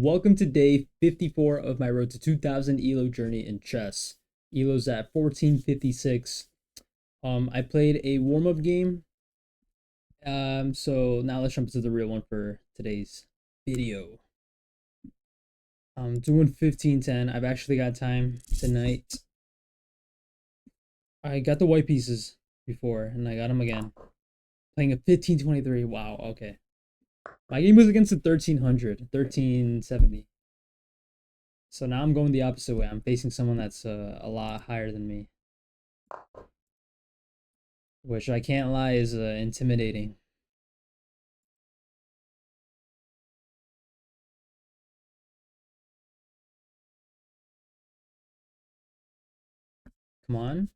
Welcome to day 54 of my road to 2000 ELO journey in chess. ELO's at 1456. I played a warm-up game. So now let's jump into the real one for today's video. I'm doing 1510. I've actually got time tonight. I got the white pieces before and I got them again. Playing a 1523. Wow, okay. My game was against a 1300, 1370. So now I'm going the opposite way. I'm facing someone that's a lot higher than me, which I can't lie is intimidating. Come on.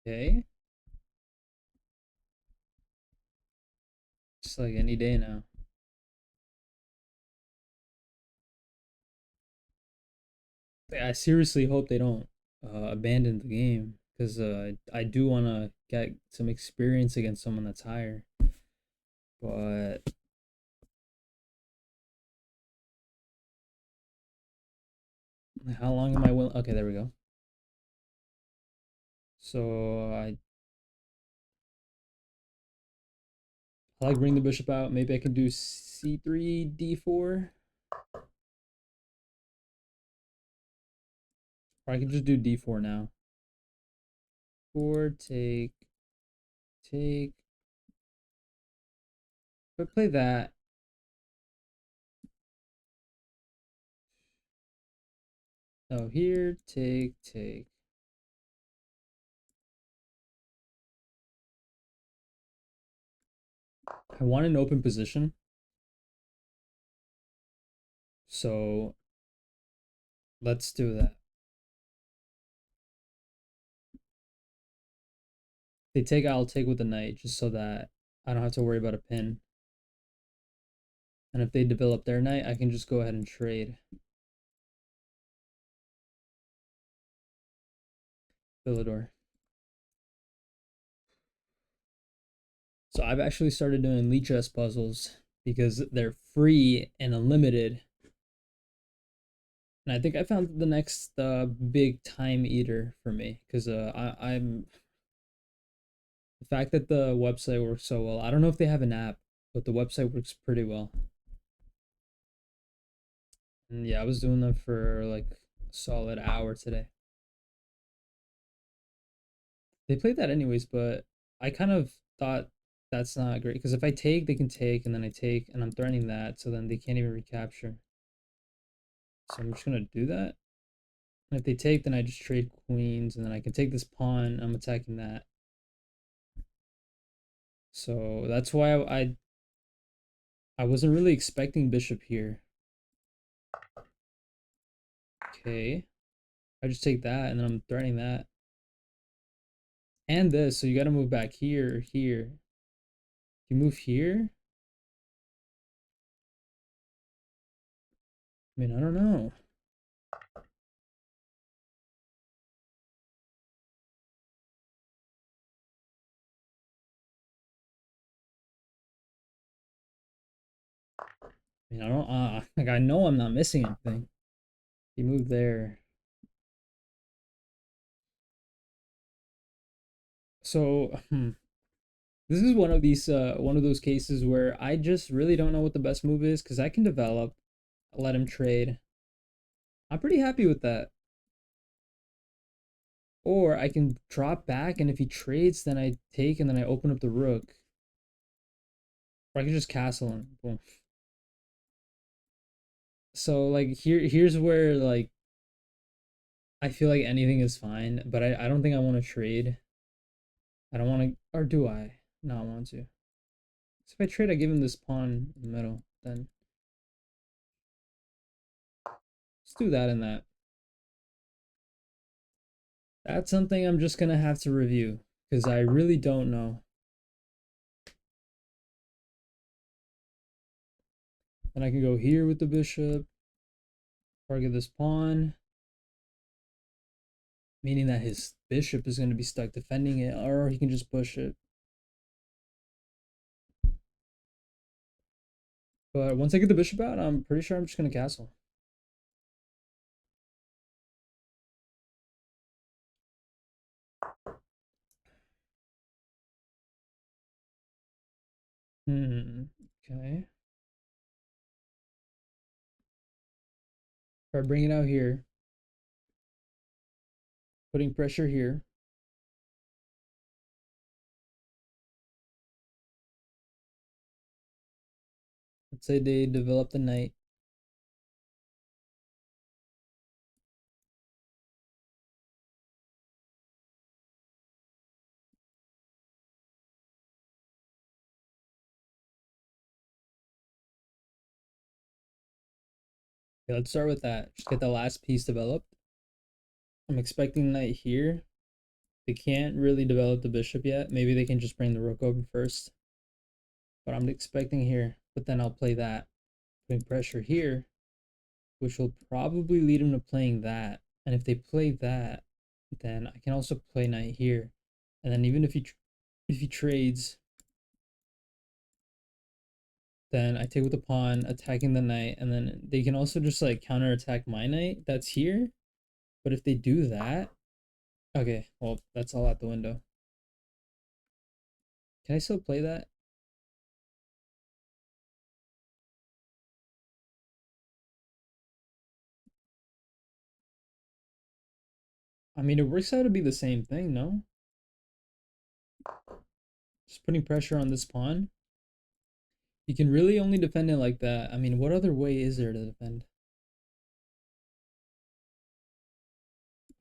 Okay. Just like any day now. I seriously hope they don't abandon the game because I do want to get some experience against someone that's higher. But how long am I willing? Okay, there we go. So I like bring the bishop out. Maybe I can do c3, d4. Or I can just do d4 now. 4, take, take. If I play that, oh, here, take, take. I want an open position. So let's do that. They take, I'll take with the knight just so that I don't have to worry about a pin. And if they develop their knight, I can just go ahead and trade. Philidor. So I've actually started doing lead chess puzzles because they're free and unlimited. And I think I found the next big time eater for me because I'm the fact that the website works so well. I don't know if they have an app, but the website works pretty well. And yeah, I was doing them for like a solid hour today. They played that anyways, but I kind of thought that's not great because if I take, they can take, and then I take, and I'm threatening that, so then they can't even recapture. So I'm just gonna do that. And if they take, then I just trade queens, and then I can take this pawn. I'm attacking that. So that's why I wasn't really expecting bishop here. Okay, I just take that, and then I'm threatening that. And this, so you gotta move back here, here. You move here? I mean, I don't know. I mean, I don't, like, I know I'm not missing anything. You move there. So, this is one of those cases where I just really don't know what the best move is because I can develop, let him trade. I'm pretty happy with that. Or I can drop back, and if he trades, then I take, and then I open up the rook. Or I can just castle him. Boom. So like here's where like I feel like anything is fine, but I don't think I want to trade. I don't want to, or do I? No, I want to. So if I trade, I give him this pawn in the middle. Then let's do that and that. That's something I'm just gonna have to review because I really don't know. Then I can go here with the bishop, target this pawn, meaning that his bishop is going to be stuck defending it, or he can just push it. But once I get the bishop out, I'm pretty sure I'm just gonna castle. Okay. If I bring it out here, putting pressure here. Let's say they develop the knight. Okay, let's start with that. Just get the last piece developed. I'm expecting knight here. They can't really develop the bishop yet. Maybe they can just bring the rook over first. But I'm expecting here. But then I'll play that. Putting pressure here, which will probably lead him to playing that. And if they play that, then I can also play knight here. And then even if he trades, then I take with the pawn, attacking the knight, and then they can also just like counterattack my knight that's here. But if they do that, okay, well, that's all out the window. Can I still play that? I mean, it works out to be the same thing, no? Just putting pressure on this pawn. You can really only defend it like that. I mean, what other way is there to defend?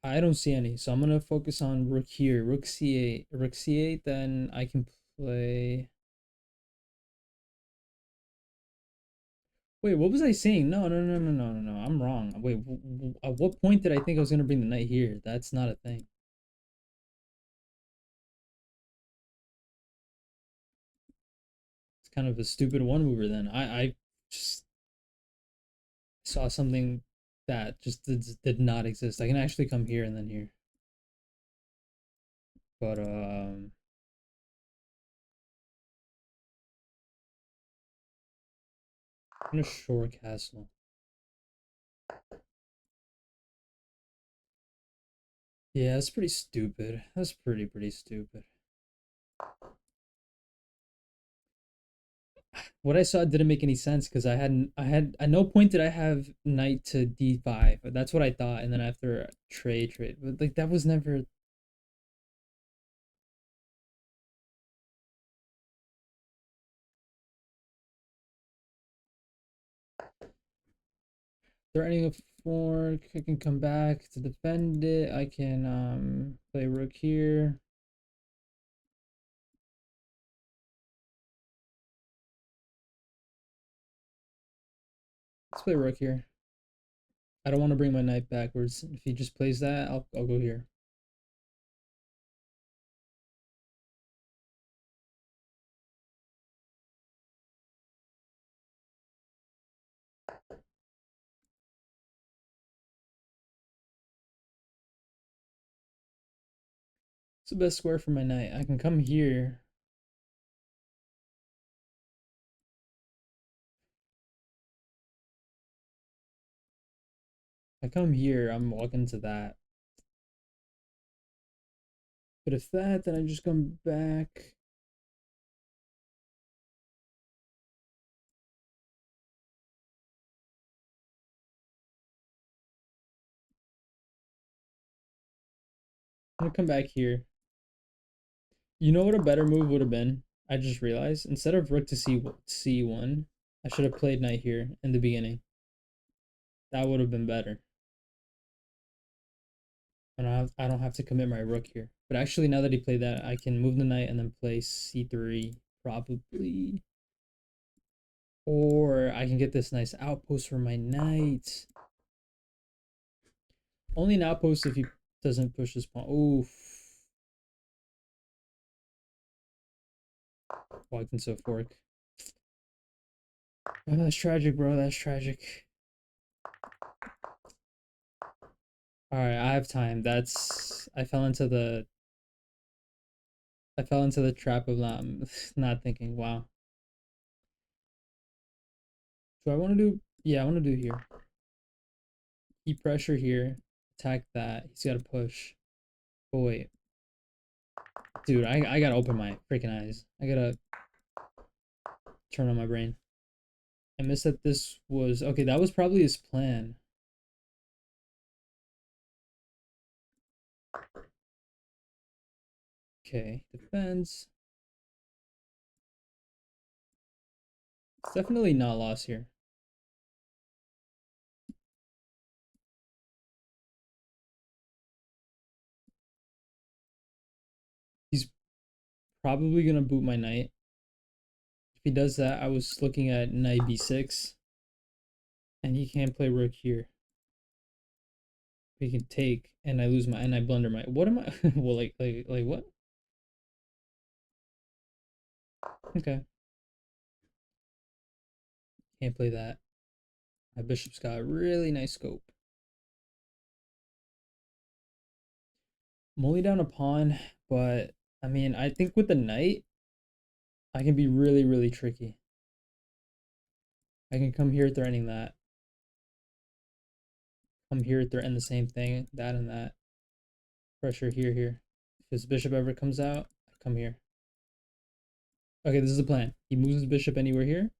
I don't see any, so I'm gonna focus on rook here. Rook c8. Rook c8, then I can play. Wait, what was I saying? No, no, no, no, no, no, no. I'm wrong. Wait, at what point did I think I was gonna bring the knight here? That's not a thing. It's kind of a stupid one mover then. I just saw something that just did not exist. I can actually come here and then here. But I'm gonna shore castle. Yeah, that's pretty stupid. That's pretty stupid. What I saw didn't make any sense because I had at no point did I have knight to d5. That's what I thought, and then after trade, but like that was never threatening a fork. I can come back to defend it. I can play rook here. Let's play rook here. I don't want to bring my knight backwards. If he just plays that, I'll go here. It's the best square for my knight. I can come here. I come here, I'm walking to that. But if that, then I just come back. I'm gonna come back here. You know what a better move would have been? I just realized instead of rook to c1, I should have played knight here in the beginning. That would have been better. And I don't have to commit my rook here. But actually, now that he played that, I can move the knight and then play c3 probably. Or I can get this nice outpost for my knight. Only an outpost if he doesn't push his pawn. Oof. Walked into a fork. Oh, that's tragic, bro. That's tragic. All right, I have time. That's I fell into the trap of not not thinking. Wow. So I want to do, yeah, I want to do here. Keep pressure here. Attack that. He's got to push. Oh, wait. Dude, I gotta open my freaking eyes. I gotta turn on my brain. I missed that this was... Okay, that was probably his plan. Okay, defense. It's definitely not lost here. He's probably gonna boot my knight. If he does that, I was looking at knight b6. And he can't play rook here. He can take, and I lose my... And I blunder my... What am I... Well, like what? Okay. Can't play that. My bishop's got really nice scope. I'm only down a pawn, but I mean, I think with the knight, I can be really, really tricky. I can come here threatening that. Come here threaten the same thing, that and that. Pressure here, here. If his bishop ever comes out, I come here. Okay, this is the plan. He moves his bishop anywhere here.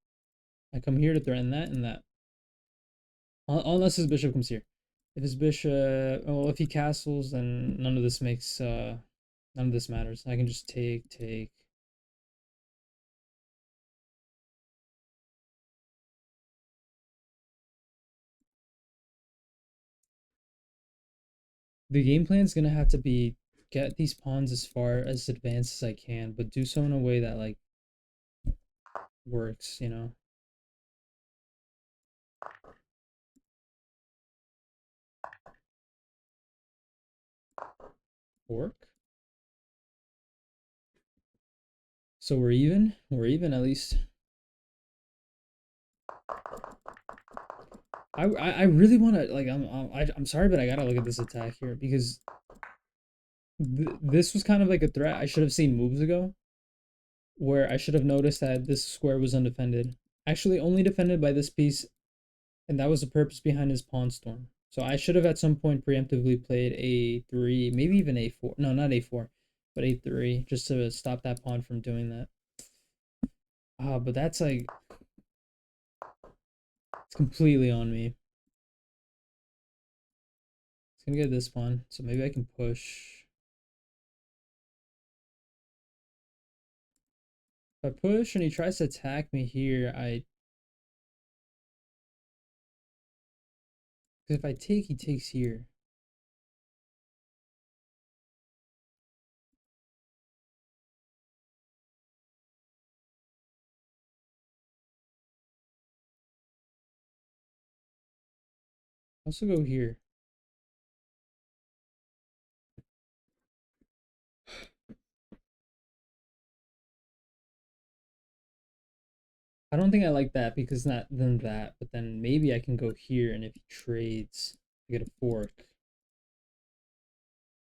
I come here to threaten that and that. Unless his bishop comes here. If his bishop, well, if he castles, then none of this makes, none of this matters. I can just take. The game plan is gonna have to be get these pawns as far as advanced as I can, but do so in a way that like works, you know. Work. So we're even. We're even at least. I really want to like I'm sorry, but I gotta look at this attack here because this was kind of like a threat I should have seen moves ago, where I should have noticed that this square was undefended. Actually, only defended by this piece, and that was the purpose behind his pawn storm. So I should have at some point preemptively played a3, maybe even a4. No, not a4, but a3, just to stop that pawn from doing that. But that's like it's completely on me. It's gonna get this pawn, so maybe I can push. If I push and he tries to attack me here, because if I take, he takes here. I also go here. I don't think I like that because not then that, but then maybe I can go here, and if he trades, I get a fork.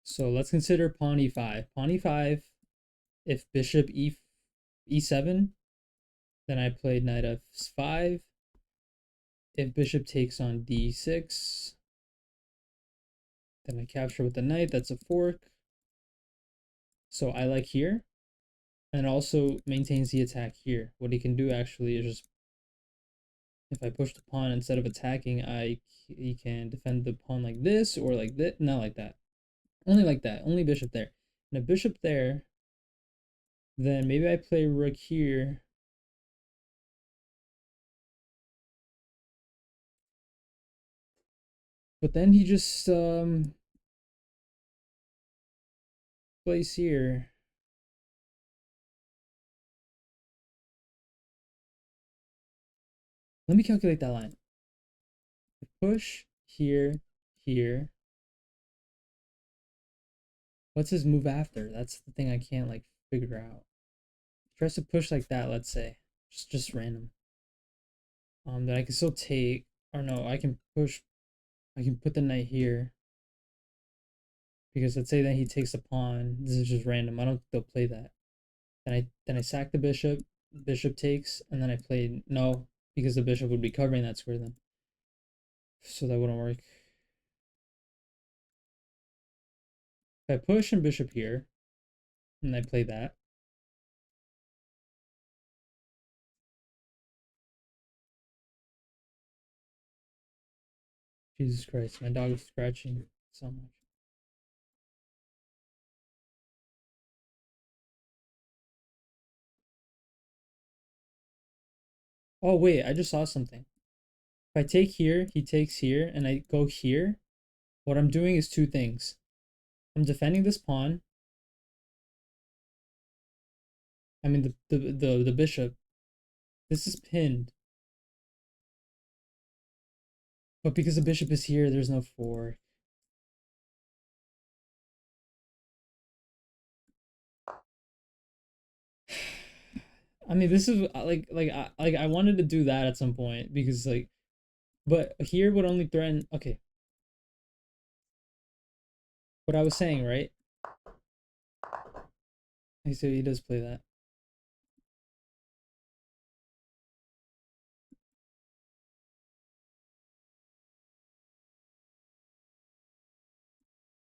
So let's consider pawn e5. Pawn e5, if bishop e7, then I played knight f5. If bishop takes on d6, then I capture with the knight, that's a fork. So I like here, and also maintains the attack here. What he can do actually is just, if I push the pawn instead of attacking, he can defend the pawn like this or like this, not like that. Only like that, only bishop there. And a bishop there, then maybe I play rook here. But then he just plays here. Let me calculate that line. Push here, here. What's his move after? That's the thing I can't like figure out. He tries to push like that, let's say. Just random. Then I can still take, or no, I can push, I can put the knight here. Because let's say that he takes the pawn. This is just random. I don't think they'll play that. Then I sack the bishop. Bishop takes, and then I play no. because the bishop would be covering that square then. So that wouldn't work. If I push and bishop here, and I play that, Jesus Christ, my dog is scratching so much. Oh wait, I just saw something. If I take here, he takes here, and I go here, what I'm doing is two things. I'm defending this pawn. I mean the bishop. This is pinned. But because the bishop is here, there's no fork. I mean, this is like I wanted to do that at some point because like, but here would only threaten. Okay, what I was saying, right? So he does play that.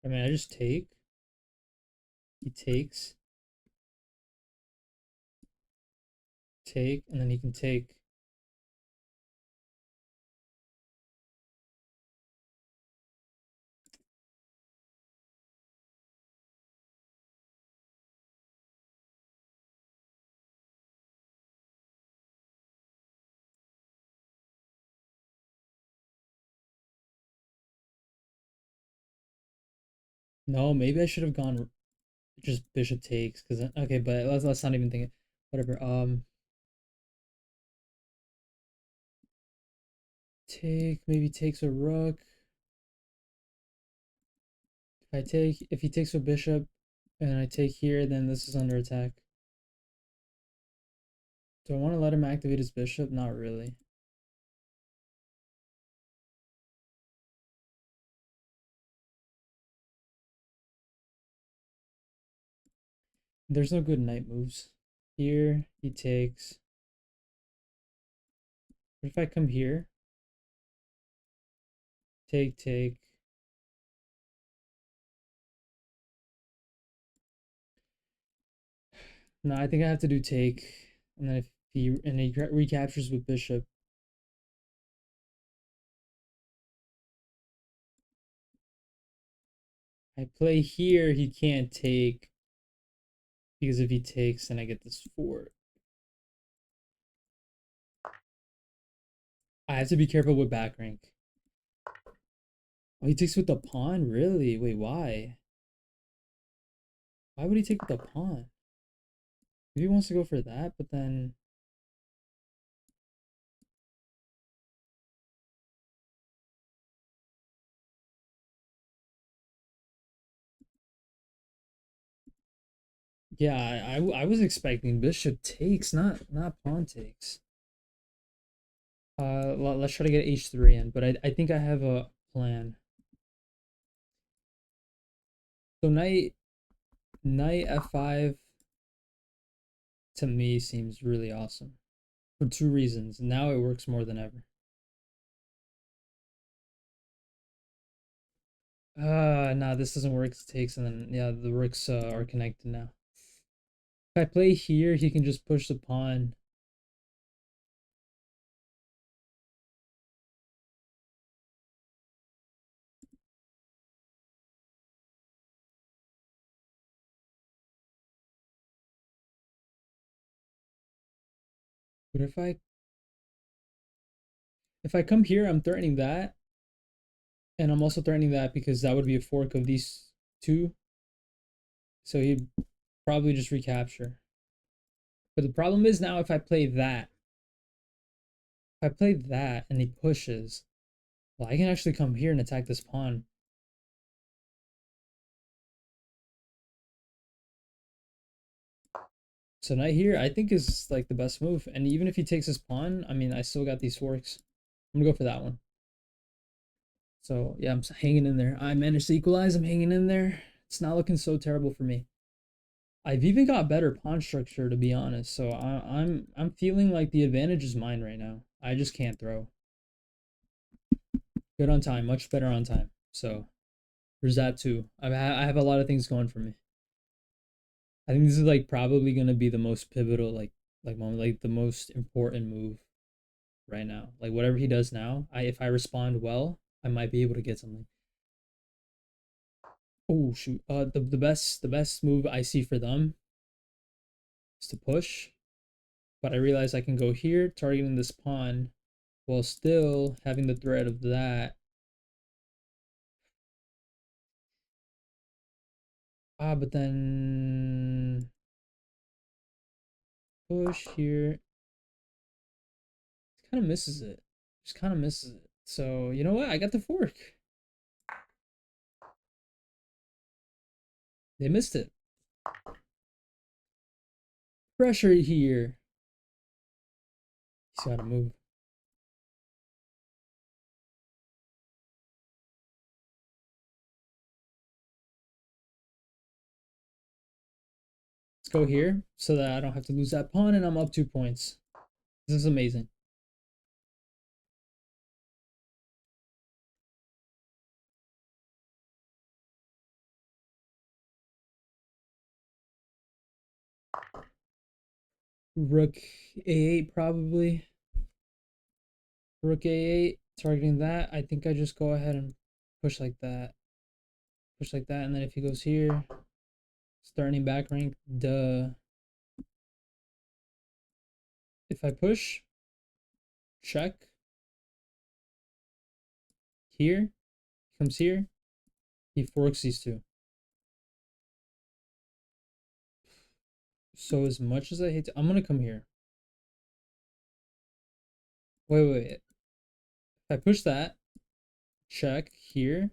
I mean, I just take. He takes, take, and then he can take. No, maybe I should have gone just bishop takes because okay, but let's not even think it. Whatever. Take maybe takes a rook. If he takes a bishop, and I take here, then this is under attack. Do I want to let him activate his bishop? Not really. There's no good knight moves. Here he takes. What if I come here? Take, take. No, I think I have to do take. And then if he recaptures with bishop. I play here, he can't take. Because if he takes, then I get this fort. I have to be careful with back rank. Oh, he takes with the pawn? Really? Wait, why? Why would he take with the pawn? Maybe he wants to go for that, but then yeah, I was expecting bishop takes, not pawn takes. Let's try to get h3 in, but I think I have a plan. So knight f5 to me seems really awesome for two reasons. Now it works more than ever. Nah, this doesn't work. It takes, and then yeah, the rooks are connected now. If I play here, he can just push the pawn. But if I come here, I'm threatening that, and I'm also threatening that because that would be a fork of these two. So he'd probably just recapture. But the problem is now if I play that and he pushes, well, I can actually come here and attack this pawn. So knight here, I think is like the best move. And even if he takes his pawn, I mean, I still got these forks. I'm gonna go for that one. So yeah, I'm hanging in there. I managed to equalize. I'm hanging in there. It's not looking so terrible for me. I've even got better pawn structure to be honest. So I'm feeling like the advantage is mine right now. I just can't throw. Good on time, much better on time. So there's that too. I have a lot of things going for me. I think this is like probably gonna be the most pivotal like moment, like the most important move right now. Like whatever he does now, I if I respond well, I might be able to get something. Oh shoot. The best move I see for them is to push, but I realize I can go here, targeting this pawn, while still having the threat of that. But then push here. Kind of misses it. Just kind of misses it. So you know what? I got the fork. They missed it. Pressure here. He's got to move. Let's go here so that I don't have to lose that pawn and I'm up 2 points. This is amazing. Rook a8 probably. Rook a8, targeting that. I think I just go ahead and push like that. Push like that, and then if he goes here, starting back rank, duh. If I push, check, here, comes here, he forks these two. So as much as I hate to, I'm gonna come here. Wait. If I push that, check, here,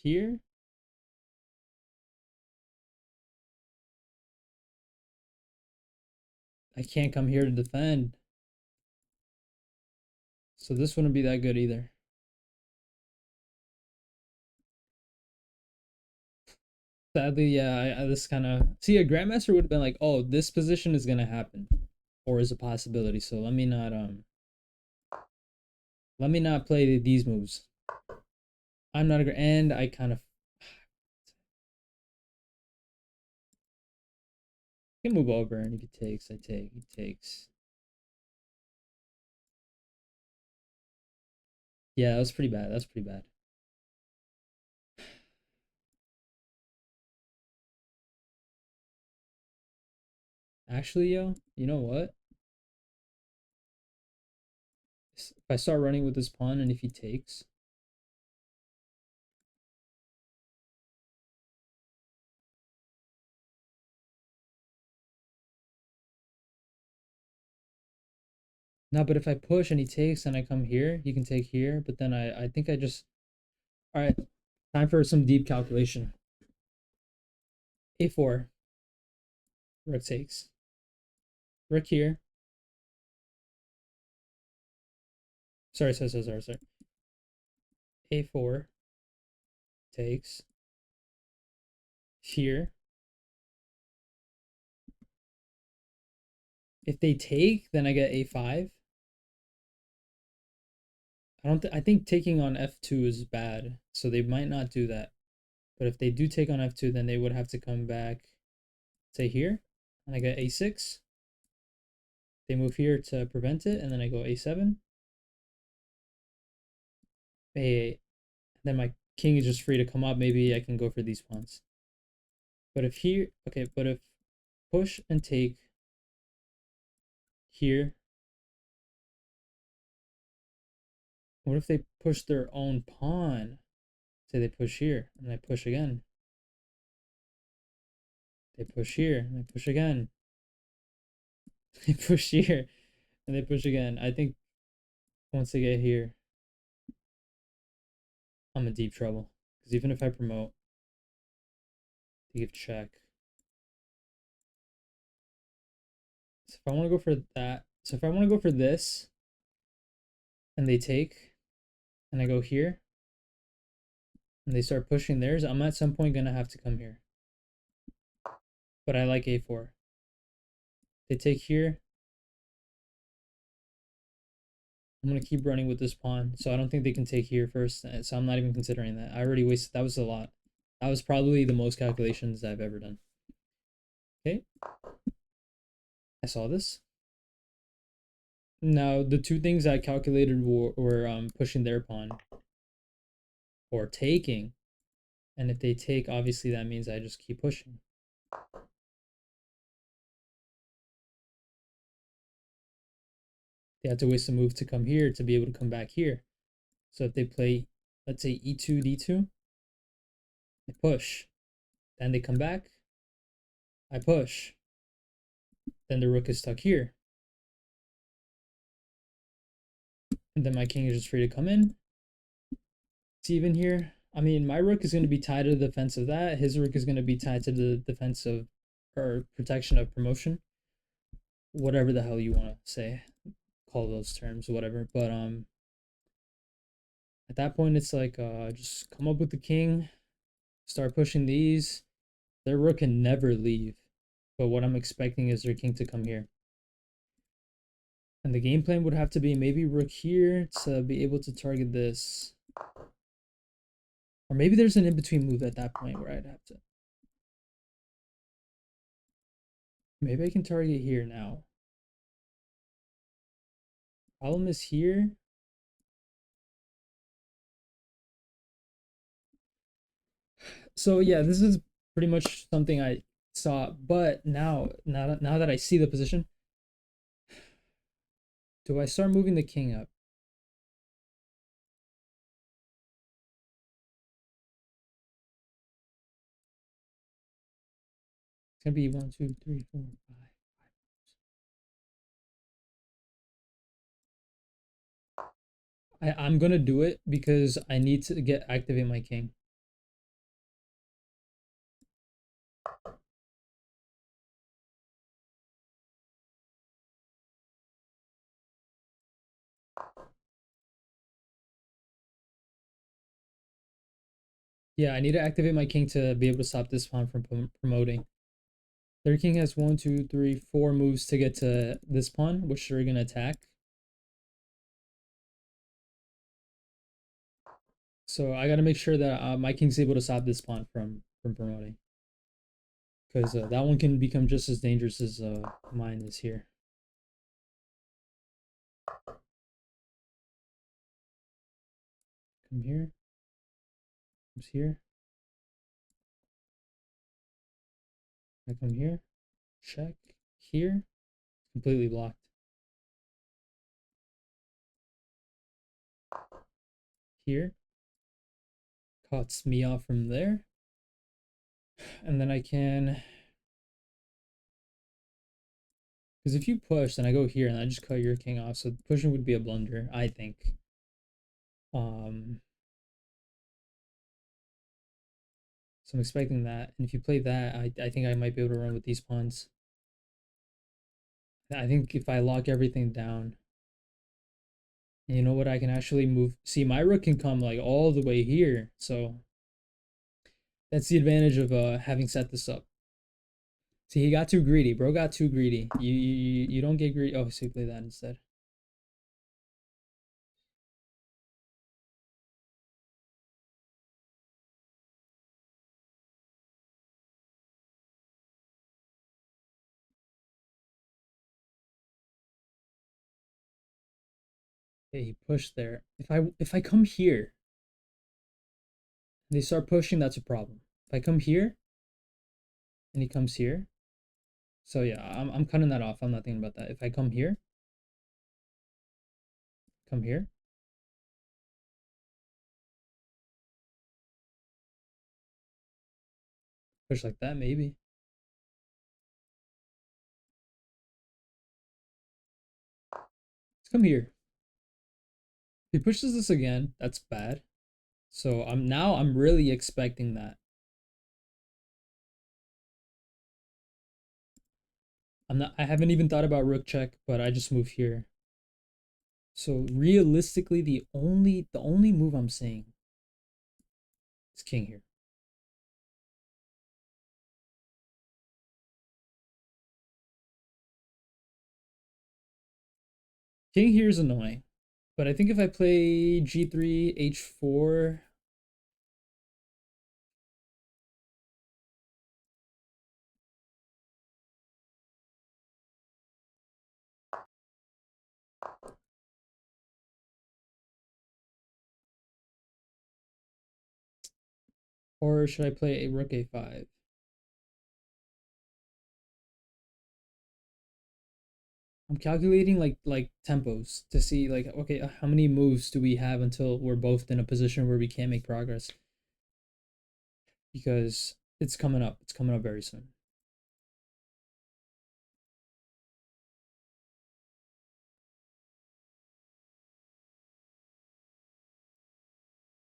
here. I can't come here to defend. So this wouldn't be that good either. Sadly, yeah, I this kind of see a grandmaster would have been like, oh, this position is gonna happen, or is a possibility. So let me not play these moves. I'm not a and I kind of can move over, and if he takes, I take. He takes. Yeah, that was pretty bad. That's pretty bad. Actually, yo, you know what? If I start running with this pawn, and if he takes, no, but if I push and he takes, and I come here, he can take here. But then I think I just all right. Time for some deep calculation. A4, rook takes, rook here. Sorry. A4 takes here. If they take, then I get A5. I think taking on F2 is bad, so they might not do that. But if they do take on F2, then they would have to come back, say here, and I get A6. They move here to prevent it, and then I go A7, A8. Then my king is just free to come up. Maybe I can go for these pawns. But if here, okay, but if push and take here, what if they push their own pawn? Say they push here, and I push again. They push here, and I push again. They push here, and they push again. I think once they get here, I'm in deep trouble. Because even if I promote, they give check. So if I want to go for that, so if I want to go for this, and they take, and I go here, and they start pushing theirs, I'm at some point gonna have to come here. but I like a4. They take here. I'm gonna keep running with this pawn, so I don't think they can take here first. So I'm not even considering that. I already wasted. That was a lot. That was probably the most calculations I've ever done. Okay, I saw this. Now the two things I calculated were pushing their pawn or taking, and if they take, obviously that means I just keep pushing. They have to waste a move to come here to be able to come back here. So if they play, let's say e2 d2, I push, then they come back, I push, then the rook is stuck here, and then my king is just free to come in. It's even here. I mean, my rook is going to be tied to the defense of that. His rook is going to be tied to the defense of or protection of promotion. Whatever the hell you want to say, call those terms, whatever. But at that point, it's like just come up with the king, start pushing these. Their rook can never leave, but what I'm expecting is their king to come here. And the game plan would have to be maybe rook here to be able to target this. Or maybe there's an in-between move at that point where I'd have to. Maybe I can target here now. Problem is here. So yeah, this is pretty much something I saw, but now that I see the position, do I start moving the king up? It's gonna be 1, 2, 3, 4, 5. I'm gonna do it because I need to activate my king. Yeah, I need to activate my king to be able to stop this pawn from promoting. Their king has 1, 2, 3, 4 moves to get to this pawn, which they're gonna attack. So I gotta make sure that my king's able to stop this pawn from promoting, because that one can become just as dangerous as mine is here. Come here. Comes here. I come here. Check. Here. Completely blocked. Here. Cuts me off from there. And then I can... Because if you push, then I go here and I just cut your king off. So pushing would be a blunder, I think. So I'm expecting that. And if you play that, I think I might be able to run with these pawns. I think if I lock everything down, you know what, I can actually move. See, my rook can come like all the way here. So that's the advantage of having set this up. See, he got too greedy. Bro got too greedy. You don't get greedy. Oh, so you play that instead. Okay, he pushed there. If I come here, they start pushing, that's a problem. If I come here and he comes here, so yeah, I'm cutting that off. I'm not thinking about that. If I come here, come here, push like that, maybe. Let's come here. If he pushes this again, that's bad. So I'm really expecting that. I haven't even thought about rook check, but I just move here. So realistically, the only move I'm seeing is king here. King here is annoying. But I think if I play g3, h4, or should I play a rook a5? I'm calculating like tempos to see like okay, how many moves do we have until we're both in a position where we can't make progress, because it's coming up. It's coming up very soon.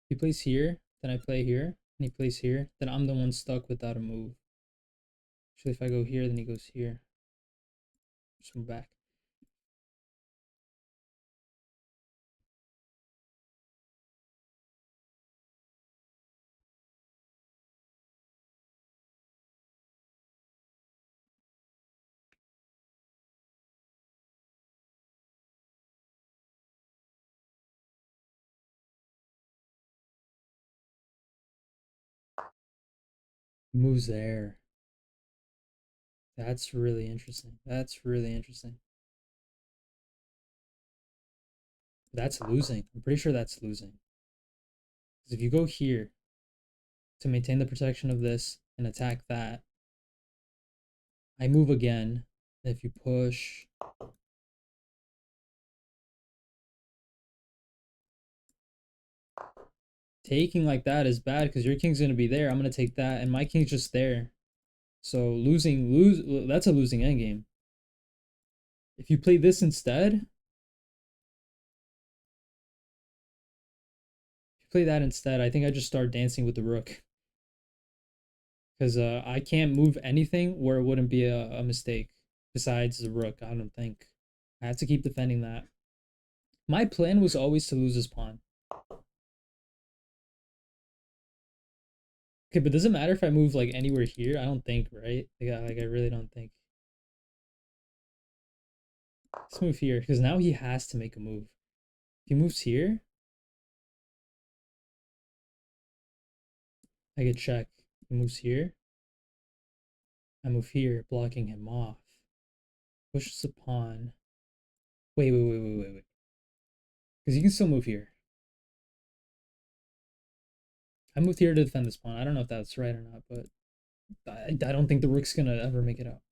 He plays here, then I play here, and he plays here, then I'm the one stuck without a move. Actually, if I go here, then he goes here. Just move back. He moves there. That's really interesting. That's really interesting. That's losing. I'm pretty sure that's losing. Because if you go here to maintain the protection of this and attack that, I move again. If you push, taking like that is bad because your king's gonna be there. I'm gonna take that, and my king's just there. So lose. That's a losing endgame. If you play this instead, if you play that instead, I think I just start dancing with the rook because I can't move anything where it wouldn't be a mistake besides the rook. I don't think I have to keep defending that. My plan was always to lose his pawn. Okay, but does it matter if I move like anywhere here? I don't think, right? Like I really don't think. Let's move here because now he has to make a move. If he moves here, I get check. He moves here. I move here, blocking him off. Pushes a pawn. Wait. Because you can still move here. I moved here to defend this pawn. I don't know if that's right or not, but I don't think the rook's gonna ever make it out.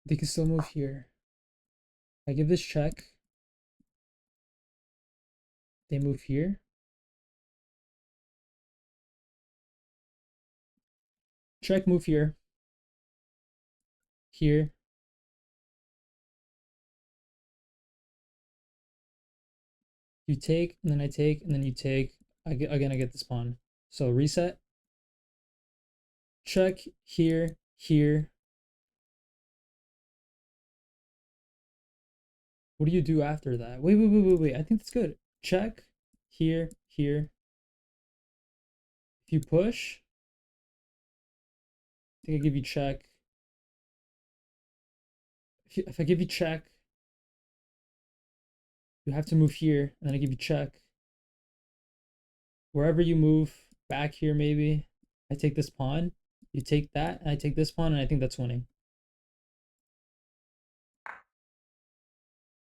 They can still move here. I give this check. They move here. Check, move here. Here. You take, and then I take, and then you take. Again, I get this pawn. So reset. Check, here, here. What do you do after that? Wait. I think that's good. Check, here, here. If you push, I think I give you check. If I give you check, you have to move here, and then I give you check. Wherever you move, back here maybe, I take this pawn. You take that, and I take this pawn, and I think that's winning.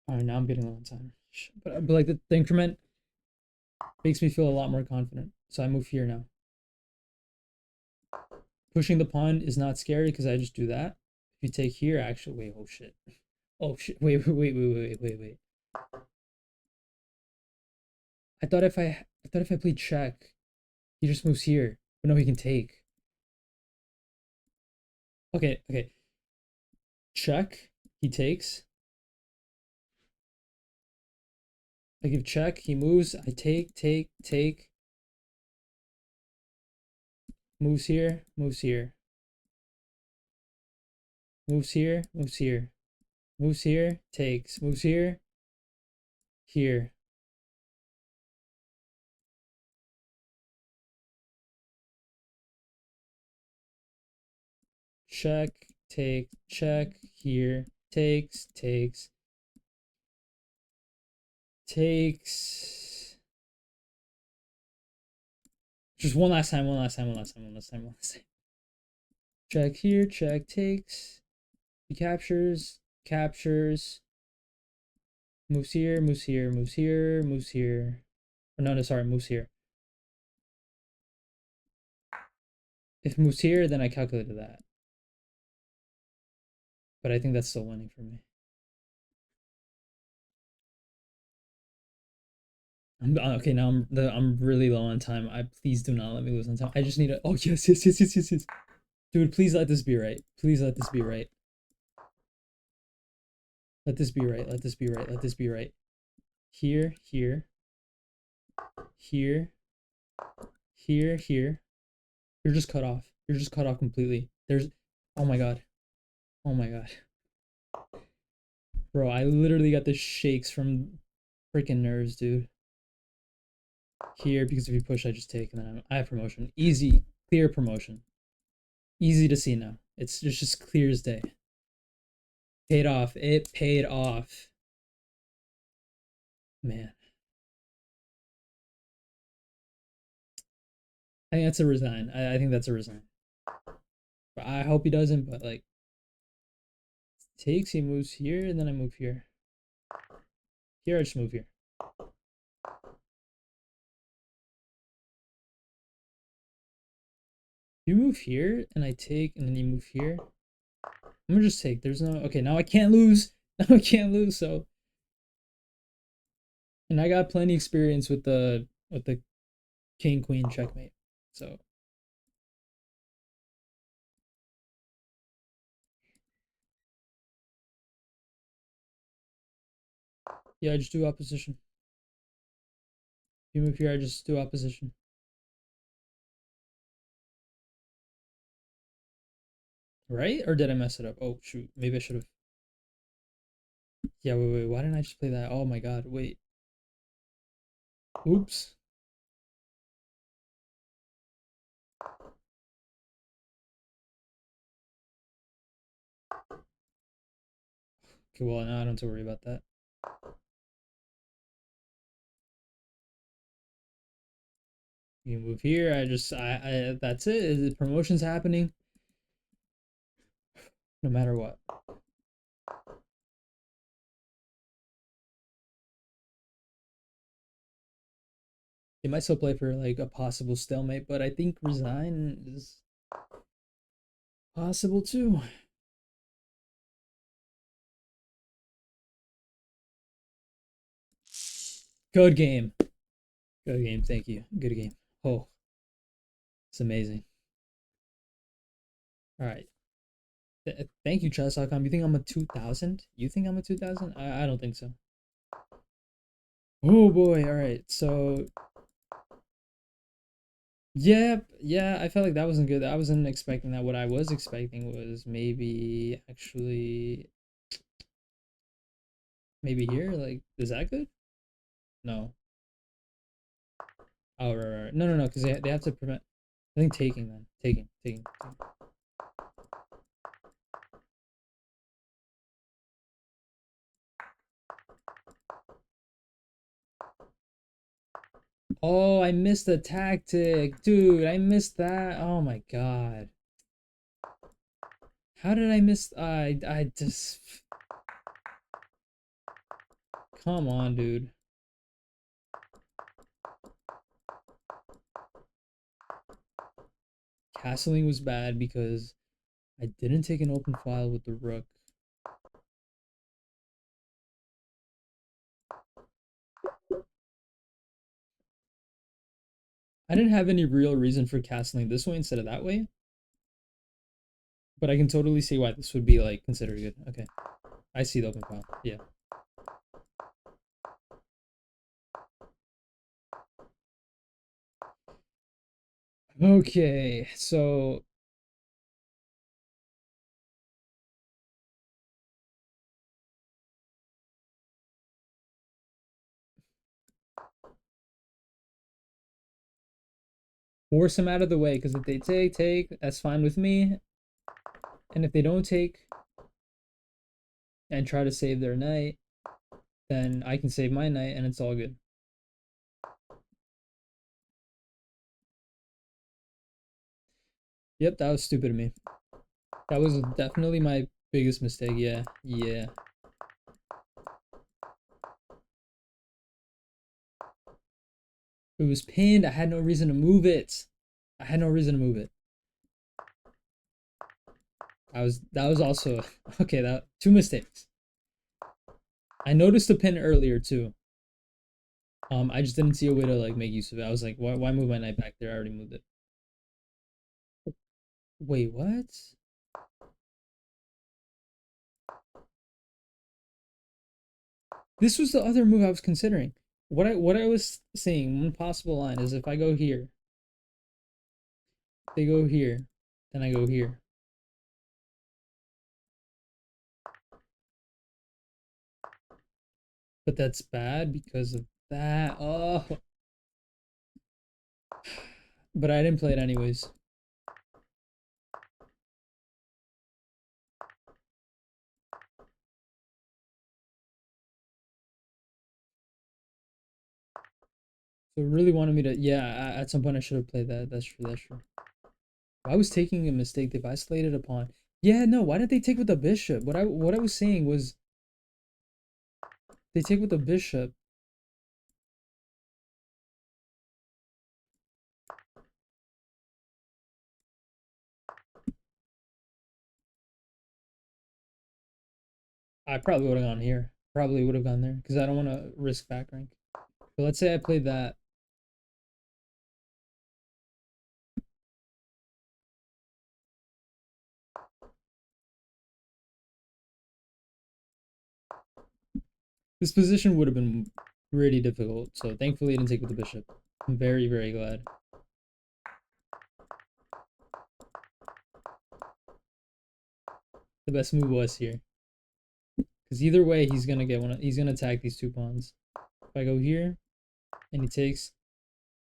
All right, now I'm getting low on time. But like the increment makes me feel a lot more confident. So I move here now. Pushing the pawn is not scary because I just do that. If you take here, actually, wait, oh shit. Oh shit, wait. I thought if I played check, he just moves here. But no, he can take. Okay. Check, he takes. I give check, he moves, I take. Moves here, moves here. Moves here, moves here. Moves here, takes. Moves here, here. check, take, check, here, takes, takes, takes. Just one last time, one last time, one last time, one last time, one last time. Check here, check, takes. He captures, captures. Moves here, moves here, moves here, moves here. Oh, no, no, sorry, moves here. If it moves here, then I calculated that. But I think that's still winning for me. Okay, now I'm really low on time. Please do not let me lose on time. I just need a oh yes, yes, yes, yes, yes, yes. Dude, please let this be right. Please let this be right. Let this be right. Let this be right. Let this be right. Here, here, here, here, here. You're just cut off. You're just cut off completely. There's oh my god. Oh my god. Bro, I literally got the shakes from freaking nerves, dude. Here, because if you push, I just take, and then I have promotion. Easy, clear promotion. Easy to see now. It's just clear as day. Paid off. It paid off. Man. I think that's a resign. I think that's a resign. But I hope he doesn't, but like takes, he moves here, and then I move here. Here I just move here. You move here and I take and then you move here. I'm gonna just take. There's no okay, now I can't lose. Now I can't lose, so and I got plenty experience with the king queen checkmate. So yeah, I just do opposition. You move here, I just do opposition. Right? Or did I mess it up? Oh shoot, maybe I should have. Yeah, wait, why didn't I just play that? Oh my god, wait. Oops. Okay, well now I don't have to worry about that. You move here, I that's it. The promotion's happening. No matter what. They might still play for like a possible stalemate, but I think resign is possible too. Good game. Good game. Thank you. Good game. Oh, it's amazing. All right. Thank you, chess.com. You think I'm a 2000? You think I'm a 2000? I don't think so. Oh boy. All right. So, yeah, I felt like that wasn't good. I wasn't expecting that. What I was expecting was maybe actually maybe here. Like, is that good? No. Oh, right. No, no, no, because they have to prevent. I think taking then. Taking. Oh, I missed the tactic. Dude, I missed that. Oh my god. How did I miss I just come on, dude. Castling was bad because I didn't take an open file with the rook. I didn't have any real reason for castling this way instead of that way, but I can totally see why this would be like considered good. Okay. I see the open file. Yeah. Okay, so force him out of the way because if they take, that's fine with me. And if they don't take and try to save their knight, then I can save my knight and it's all good. Yep, that was stupid of me. That was definitely my biggest mistake. Yeah, yeah. It was pinned. I had no reason to move it. I had no reason to move it. That was also okay, that two mistakes. I noticed the pin earlier too. I just didn't see a way to like make use of it. I was like, why move my knight back there? I already moved it. Wait, what? This was the other move I was considering. What I was saying, one possible line is if I go here, they go here, then I go here. But that's bad because of that. Oh, but I didn't play it anyways. So it really wanted me to. Yeah, at some point I should have played that. That's true. That's true. I was taking a mistake. They've isolated a pawn. Yeah, no. Why did they take with the bishop? What I was saying was they take with the bishop. I probably would have gone here. Probably would have gone there because I don't want to risk back rank. But let's say I played that. This position would have been pretty difficult. So thankfully I didn't take with the bishop. I'm very, very glad. The best move was here. Because either way, he's gonna get one. He's gonna attack these two pawns. If I go here, and he takes,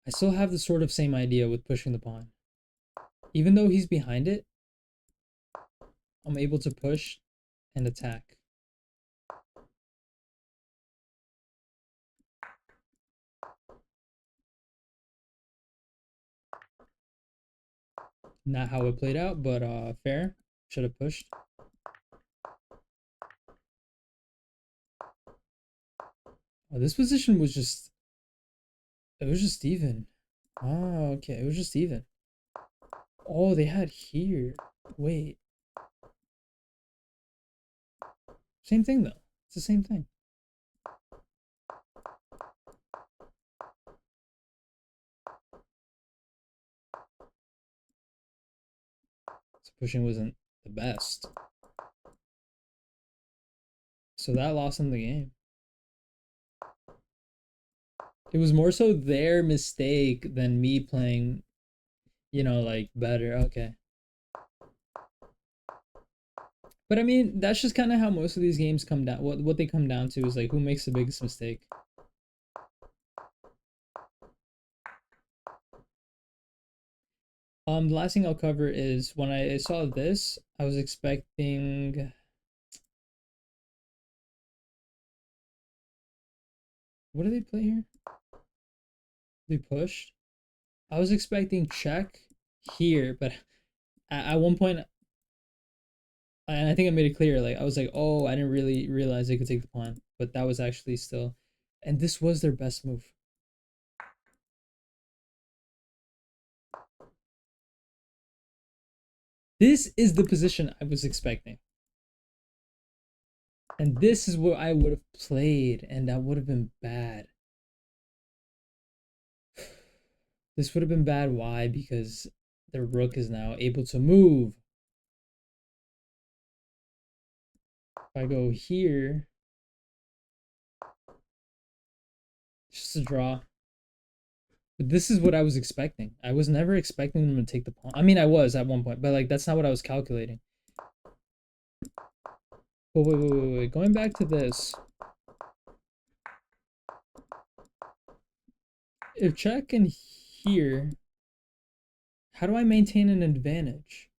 I still have the sort of same idea with pushing the pawn. Even though he's behind it, I'm able to push and attack. Not how it played out, but fair. Should have pushed. Oh, this position was just, it was just even. Oh, okay, it was just even. Oh, they had here. Wait. Same thing though. It's the same thing. So pushing wasn't the best. So that lost them the game. It was more so their mistake than me playing, like better. Okay. But I mean, that's just kind of how most of these games come down. What they come down to is like who makes the biggest mistake. The last thing I'll cover is when I saw this, I was expecting. What do they play here? They pushed. I was expecting check here, but at one point, and I think I made it clear, like I was like, oh, I didn't really realize they could take the pawn, but that was actually still, and this was their best move. This is the position I was expecting. And this is what I would have played, and that would have been bad. This would have been bad. Why? Because the rook is now able to move. If I go here, just a draw. But this is what I was expecting. I was never expecting them to take the pawn. I mean, I was at one point, but like that's not what I was calculating. But wait. Going back to this. If check and here, how do I maintain an advantage?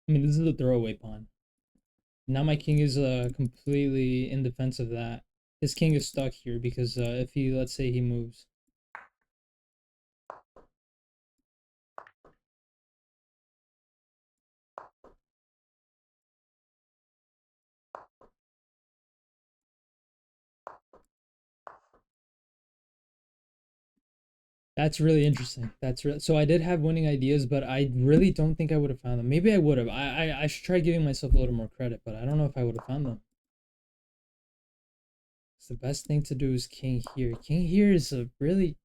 I mean, this is a throwaway pawn. Now my king is completely in defense of that. His king is stuck here because if he, let's say he moves. That's really interesting. So I did have winning ideas, but I really don't think I would have found them. Maybe I would have. I should try giving myself a little more credit, but I don't know if I would have found them. So the best thing to do is king here. King here is a really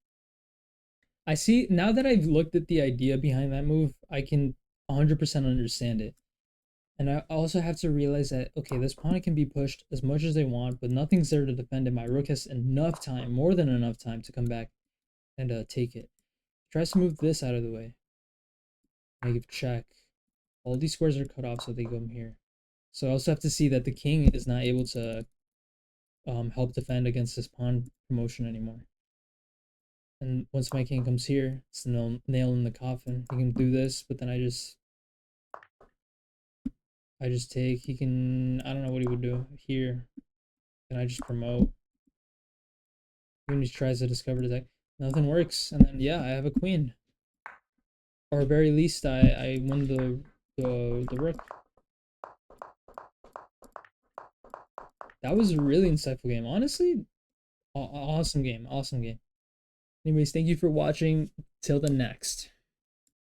I see now that I've looked at the idea behind that move, I can 100% understand it. And I also have to realize that okay, this pawn can be pushed as much as they want, but nothing's there to defend it. My rook has enough time, more than enough time to come back and take it. Tries to move this out of the way. I give check. All these squares are cut off, so they go here. So I also have to see that the king is not able to help defend against this pawn promotion anymore. And once my king comes here, it's the nail in the coffin. He can do this, but then I just take. He can. I don't know what he would do here. Can I just promote? When he tries to discover the deck, nothing works, and then yeah, I have a queen, or at very least, I win the rook. That was a really insightful game, honestly. Awesome game, awesome game. Anyways, thank you for watching. Till the next.